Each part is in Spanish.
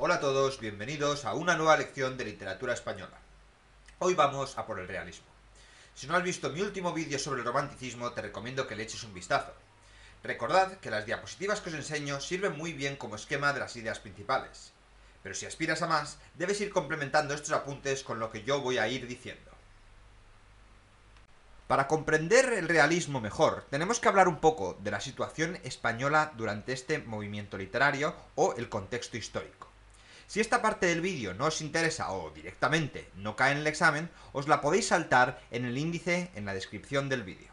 Hola a todos, bienvenidos a una nueva lección de literatura española. Hoy vamos a por el realismo. Si no has visto mi último vídeo sobre el romanticismo, te recomiendo que le eches un vistazo. Recordad que las diapositivas que os enseño sirven muy bien como esquema de las ideas principales. Pero si aspiras a más, debes ir complementando estos apuntes con lo que yo voy a ir diciendo. Para comprender el realismo mejor, tenemos que hablar un poco de la situación española durante este movimiento literario o el contexto histórico. Si esta parte del vídeo no os interesa o directamente no cae en el examen, os la podéis saltar en el índice en la descripción del vídeo.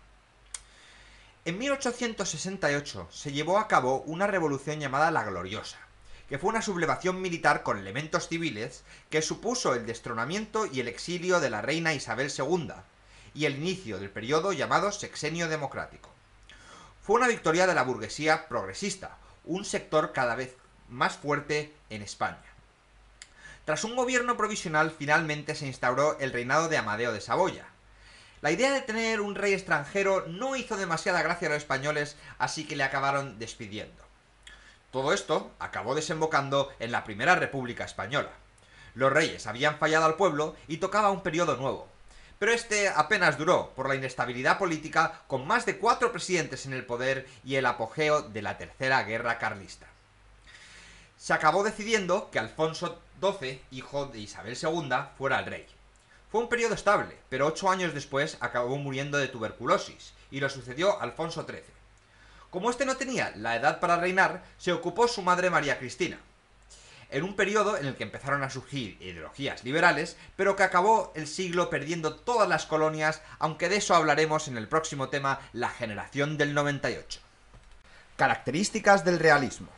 En 1868 se llevó a cabo una revolución llamada la Gloriosa, que fue una sublevación militar con elementos civiles que supuso el destronamiento y el exilio de la reina Isabel II, y el inicio del periodo llamado Sexenio Democrático. Fue una victoria de la burguesía progresista, un sector cada vez más fuerte en España. Tras un gobierno provisional, finalmente se instauró el reinado de Amadeo de Saboya. La idea de tener un rey extranjero no hizo demasiada gracia a los españoles, así que le acabaron despidiendo. Todo esto acabó desembocando en la Primera República Española. Los reyes habían fallado al pueblo y tocaba un periodo nuevo. Pero este apenas duró, por la inestabilidad política, con más de 4 presidentes en el poder y el apogeo de la Tercera Guerra Carlista. Se acabó decidiendo que Alfonso XII, hijo de Isabel II, fuera el rey. Fue un periodo estable, pero 8 años después acabó muriendo de tuberculosis, y lo sucedió Alfonso XIII. Como este no tenía la edad para reinar, se ocupó su madre María Cristina, en un periodo en el que empezaron a surgir ideologías liberales, pero que acabó el siglo perdiendo todas las colonias, aunque de eso hablaremos en el próximo tema, la generación del 98. Características del realismo.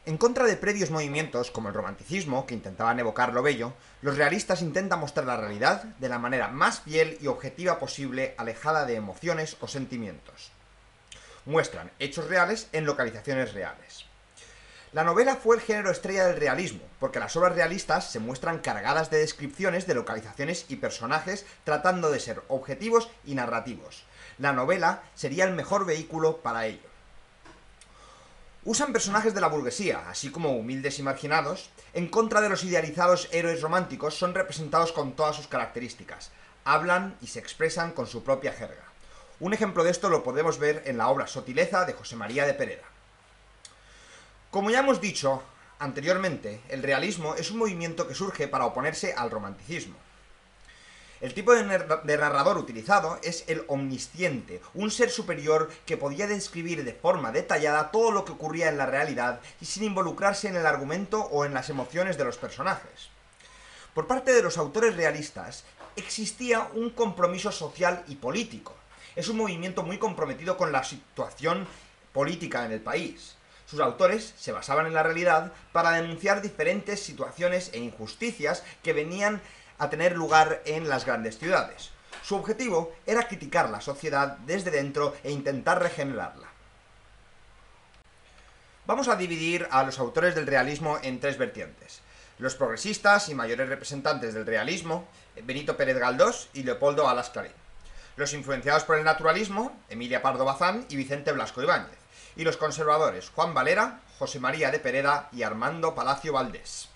En contra de previos movimientos como el romanticismo, que intentaban evocar lo bello, los realistas intentan mostrar la realidad de la manera más fiel y objetiva posible, alejada de emociones o sentimientos. Muestran hechos reales en localizaciones reales. La novela fue el género estrella del realismo, porque las obras realistas se muestran cargadas de descripciones de localizaciones y personajes tratando de ser objetivos y narrativos. La novela sería el mejor vehículo para ello. Usan personajes de la burguesía, así como humildes y marginados, en contra de los idealizados héroes románticos, son representados con todas sus características. Hablan y se expresan con su propia jerga. Un ejemplo de esto lo podemos ver en la obra Sotileza de José María de Pereda. Como ya hemos dicho anteriormente, el realismo es un movimiento que surge para oponerse al romanticismo. El tipo de narrador utilizado es el omnisciente, un ser superior que podía describir de forma detallada todo lo que ocurría en la realidad y sin involucrarse en el argumento o en las emociones de los personajes. Por parte de los autores realistas, existía un compromiso social y político. Es un movimiento muy comprometido con la situación política en el país. Sus autores se basaban en la realidad para denunciar diferentes situaciones e injusticias que venían a tener lugar en las grandes ciudades. Su objetivo era criticar la sociedad desde dentro e intentar regenerarla. Vamos a dividir a los autores del realismo en 3 vertientes. Los progresistas y mayores representantes del realismo, Benito Pérez Galdós y Leopoldo Alas Clarín. Los influenciados por el naturalismo, Emilia Pardo Bazán y Vicente Blasco Ibáñez. Y los conservadores, Juan Valera, José María de Pereda y Armando Palacio Valdés.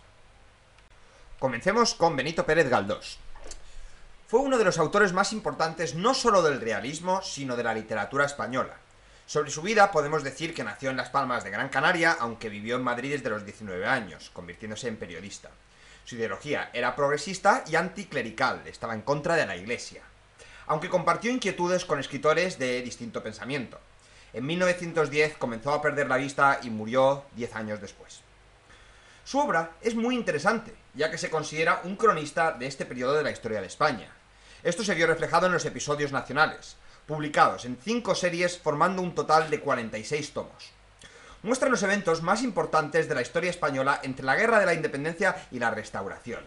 Comencemos con Benito Pérez Galdós. Fue uno de los autores más importantes no solo del realismo, sino de la literatura española. Sobre su vida podemos decir que nació en Las Palmas de Gran Canaria, aunque vivió en Madrid desde los 19 años, convirtiéndose en periodista. Su ideología era progresista y anticlerical, estaba en contra de la Iglesia, aunque compartió inquietudes con escritores de distinto pensamiento. En 1910 comenzó a perder la vista y murió 10 años después. Su obra es muy interesante, ya que se considera un cronista de este periodo de la historia de España. Esto se vio reflejado en los episodios nacionales, publicados en 5 series formando un total de 46 tomos. Muestran los eventos más importantes de la historia española entre la Guerra de la Independencia y la Restauración.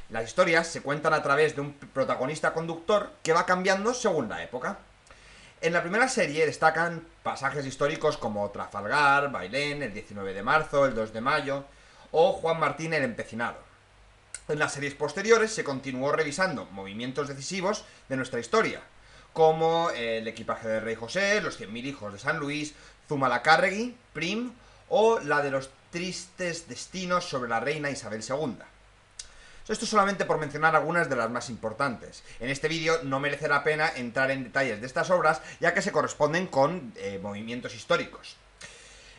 Las historias se cuentan a través de un protagonista conductor que va cambiando según la época. En la primera serie destacan pasajes históricos como Trafalgar, Bailén, el 19 de marzo, el 2 de mayo, o Juan Martín el Empecinado. En las series posteriores se continuó revisando movimientos decisivos de nuestra historia, como el equipaje del rey José, los 100.000 hijos de San Luis, Zumalacárregui, Prim o la de los tristes destinos sobre la reina Isabel II. Esto solamente por mencionar algunas de las más importantes. En este vídeo no merece la pena entrar en detalles de estas obras, ya que se corresponden con movimientos históricos.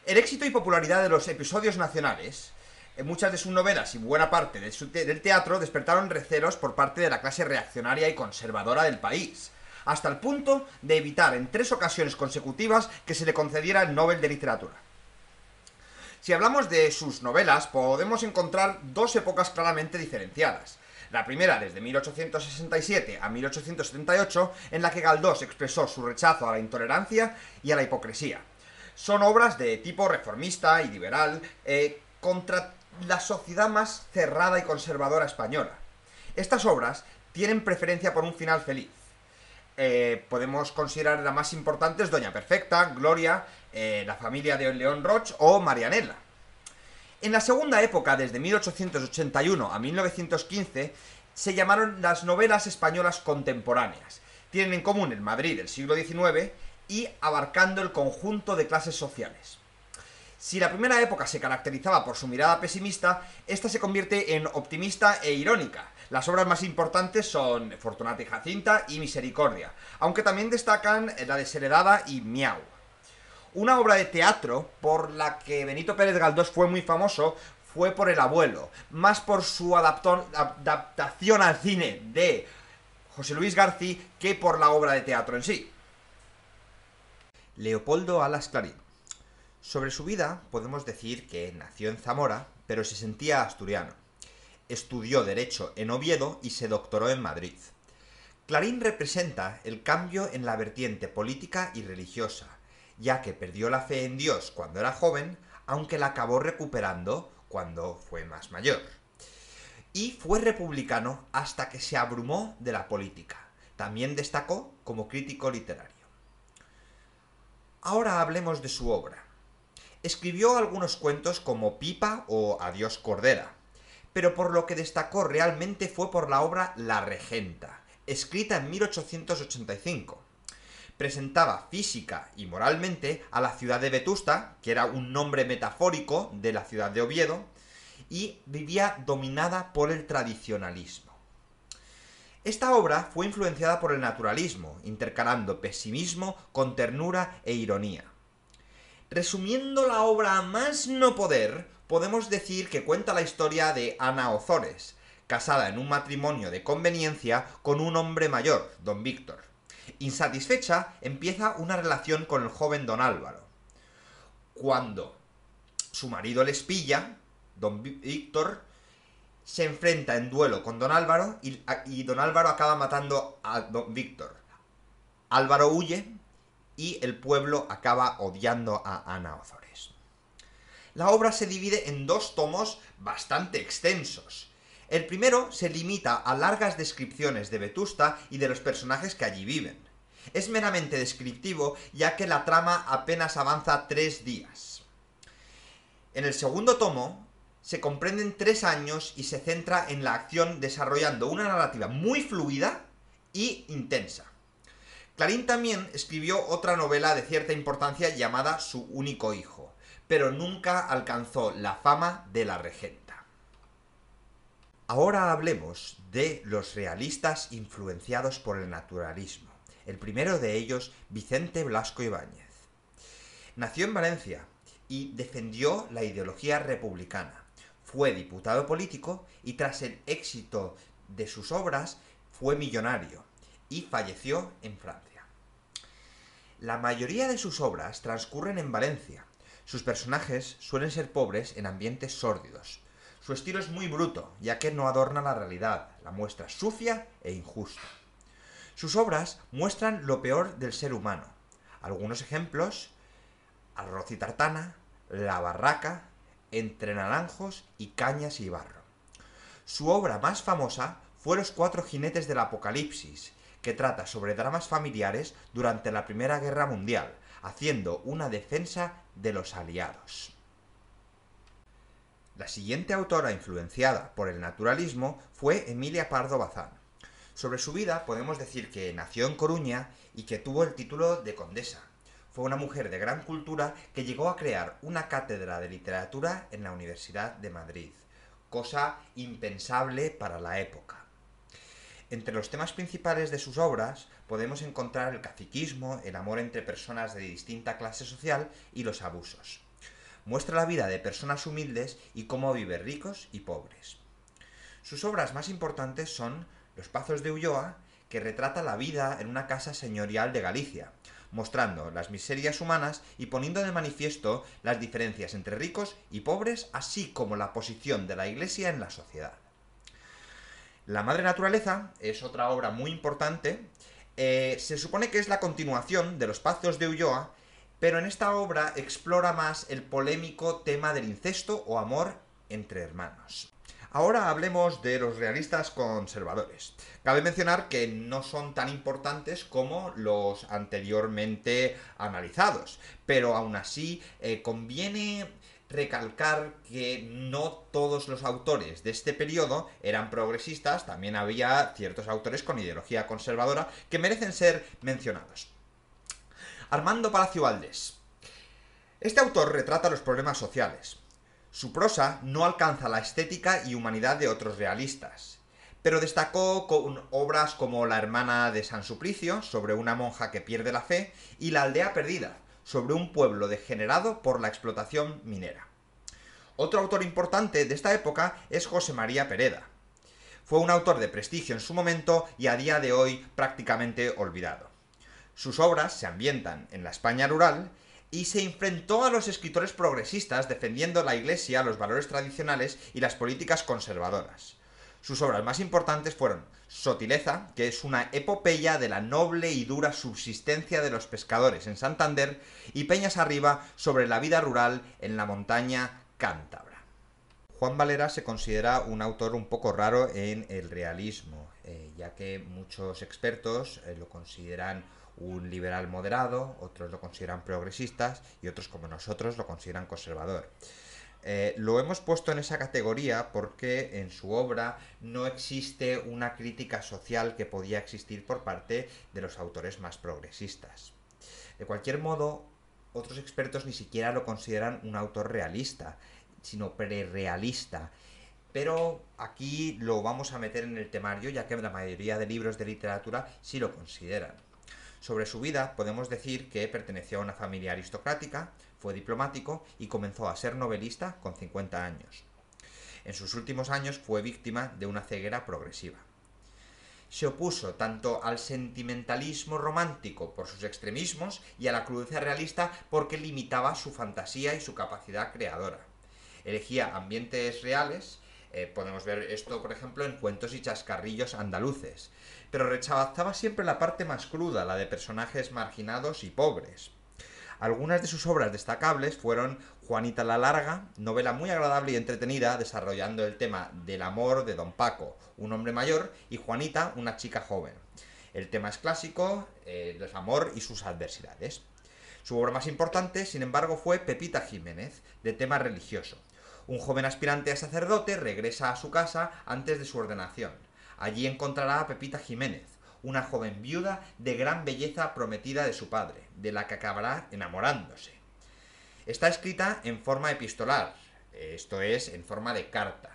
El éxito y popularidad de los episodios nacionales, muchas de sus novelas y buena parte del teatro despertaron recelos por parte de la clase reaccionaria y conservadora del país, hasta el punto de evitar en 3 ocasiones consecutivas que se le concediera el Nobel de Literatura. Si hablamos de sus novelas, podemos encontrar 2 épocas claramente diferenciadas. La primera desde 1867 a 1878, en la que Galdós expresó su rechazo a la intolerancia y a la hipocresía. Son obras de tipo reformista y liberal contra la sociedad más cerrada y conservadora española. Estas obras tienen preferencia por un final feliz. Podemos considerar las más importantes Doña Perfecta, Gloria, La familia de León Roch o Marianela. En la segunda época, desde 1881 a 1915, se llamaron las novelas españolas contemporáneas. Tienen en común el Madrid del siglo XIX y abarcando el conjunto de clases sociales. Si la primera época se caracterizaba por su mirada pesimista, esta se convierte en optimista e irónica. Las obras más importantes son Fortunata y Jacinta y Misericordia, aunque también destacan la Desheredada y Miau. Una obra de teatro por la que Benito Pérez Galdós fue muy famoso fue por El abuelo, más por su adaptación al cine de José Luis García que por la obra de teatro en sí. Leopoldo Alas Clarín. Sobre su vida podemos decir que nació en Zamora, pero se sentía asturiano. Estudió Derecho en Oviedo y se doctoró en Madrid. Clarín representa el cambio en la vertiente política y religiosa, ya que perdió la fe en Dios cuando era joven, aunque la acabó recuperando cuando fue más mayor. Y fue republicano hasta que se abrumó de la política. También destacó como crítico literario. Ahora hablemos de su obra. Escribió algunos cuentos como Pipa o Adiós Cordera, pero por lo que destacó realmente fue por la obra La Regenta, escrita en 1885. Presentaba física y moralmente a la ciudad de Vetusta, que era un nombre metafórico de la ciudad de Oviedo, y vivía dominada por el tradicionalismo. Esta obra fue influenciada por el naturalismo, intercalando pesimismo con ternura e ironía. Resumiendo la obra a más no poder, podemos decir que cuenta la historia de Ana Ozores, casada en un matrimonio de conveniencia con un hombre mayor, don Víctor. Insatisfecha, empieza una relación con el joven don Álvaro. Cuando su marido les pilla, don Víctor se enfrenta en duelo con don Álvaro y don Álvaro acaba matando a don Víctor. Álvaro huye y el pueblo acaba odiando a Ana Ozores. La obra se divide en 2 tomos bastante extensos. El primero se limita a largas descripciones de Vetusta y de los personajes que allí viven. Es meramente descriptivo, ya que la trama apenas avanza 3 días. En el segundo tomo se comprenden 3 años y se centra en la acción desarrollando una narrativa muy fluida y intensa. Clarín también escribió otra novela de cierta importancia llamada Su único hijo, pero nunca alcanzó la fama de La Regenta. Ahora hablemos de los realistas influenciados por el naturalismo. El primero de ellos, Vicente Blasco Ibáñez. Nació en Valencia y defendió la ideología republicana. Fue diputado político y tras el éxito de sus obras fue millonario y falleció en Francia. La mayoría de sus obras transcurren en Valencia. Sus personajes suelen ser pobres en ambientes sórdidos. Su estilo es muy bruto, ya que no adorna la realidad, la muestra sucia e injusta. Sus obras muestran lo peor del ser humano. Algunos ejemplos: Arroz y tartana, La barraca, Entre naranjos y Cañas y barro. Su obra más famosa fue Los 4 jinetes del Apocalipsis, que trata sobre dramas familiares durante la Primera Guerra Mundial, haciendo una defensa de los aliados. La siguiente autora influenciada por el naturalismo fue Emilia Pardo Bazán. Sobre su vida podemos decir que nació en Coruña y que tuvo el título de condesa. Fue una mujer de gran cultura que llegó a crear una cátedra de literatura en la Universidad de Madrid, cosa impensable para la época. Entre los temas principales de sus obras podemos encontrar el caciquismo, el amor entre personas de distinta clase social y los abusos. Muestra la vida de personas humildes y cómo viven ricos y pobres. Sus obras más importantes son Los Pazos de Ulloa, que retrata la vida en una casa señorial de Galicia, mostrando las miserias humanas y poniendo de manifiesto las diferencias entre ricos y pobres, así como la posición de la Iglesia en la sociedad. La Madre Naturaleza es otra obra muy importante. Se supone que es la continuación de Los Pazos de Ulloa, pero en esta obra explora más el polémico tema del incesto o amor entre hermanos. Ahora hablemos de los realistas conservadores. Cabe mencionar que no son tan importantes como los anteriormente analizados, pero aún así conviene recalcar que no todos los autores de este periodo eran progresistas, también había ciertos autores con ideología conservadora que merecen ser mencionados. Armando Palacio Valdés. Este autor retrata los problemas sociales. Su prosa no alcanza la estética y humanidad de otros realistas, pero destacó con obras como La hermana de San Suplicio, sobre una monja que pierde la fe, y La aldea perdida, sobre un pueblo degenerado por la explotación minera. Otro autor importante de esta época es José María Pereda. Fue un autor de prestigio en su momento y a día de hoy prácticamente olvidado. Sus obras se ambientan en la España rural y se enfrentó a los escritores progresistas defendiendo la Iglesia, los valores tradicionales y las políticas conservadoras. Sus obras más importantes fueron Sotileza, que es una epopeya de la noble y dura subsistencia de los pescadores en Santander, y Peñas arriba, sobre la vida rural en la montaña cántabra. Juan Valera se considera un autor un poco raro en el realismo, ya que muchos expertos lo consideran un liberal moderado, otros lo consideran progresistas y otros, como nosotros, lo consideran conservador. Lo hemos puesto en esa categoría porque en su obra no existe una crítica social que podía existir por parte de los autores más progresistas. De cualquier modo, otros expertos ni siquiera lo consideran un autor realista, sino prerrealista. Pero aquí lo vamos a meter en el temario, ya que la mayoría de libros de literatura sí lo consideran. Sobre su vida podemos decir que perteneció a una familia aristocrática, fue diplomático y comenzó a ser novelista con 50 años. En sus últimos años fue víctima de una ceguera progresiva. Se opuso tanto al sentimentalismo romántico por sus extremismos y a la crudeza realista porque limitaba su fantasía y su capacidad creadora. Elegía ambientes reales. Podemos ver esto, por ejemplo, en Cuentos y chascarrillos andaluces, pero rechazaba siempre la parte más cruda, la de personajes marginados y pobres. Algunas de sus obras destacables fueron Juanita la Larga, novela muy agradable y entretenida desarrollando el tema del amor de Don Paco, un hombre mayor, y Juanita, una chica joven. El tema es clásico, el amor y sus adversidades. Su obra más importante, sin embargo, fue Pepita Jiménez, de tema religioso. Un joven aspirante a sacerdote regresa a su casa antes de su ordenación. Allí encontrará a Pepita Jiménez, una joven viuda de gran belleza prometida de su padre, de la que acabará enamorándose. Está escrita en forma epistolar, esto es, en forma de carta.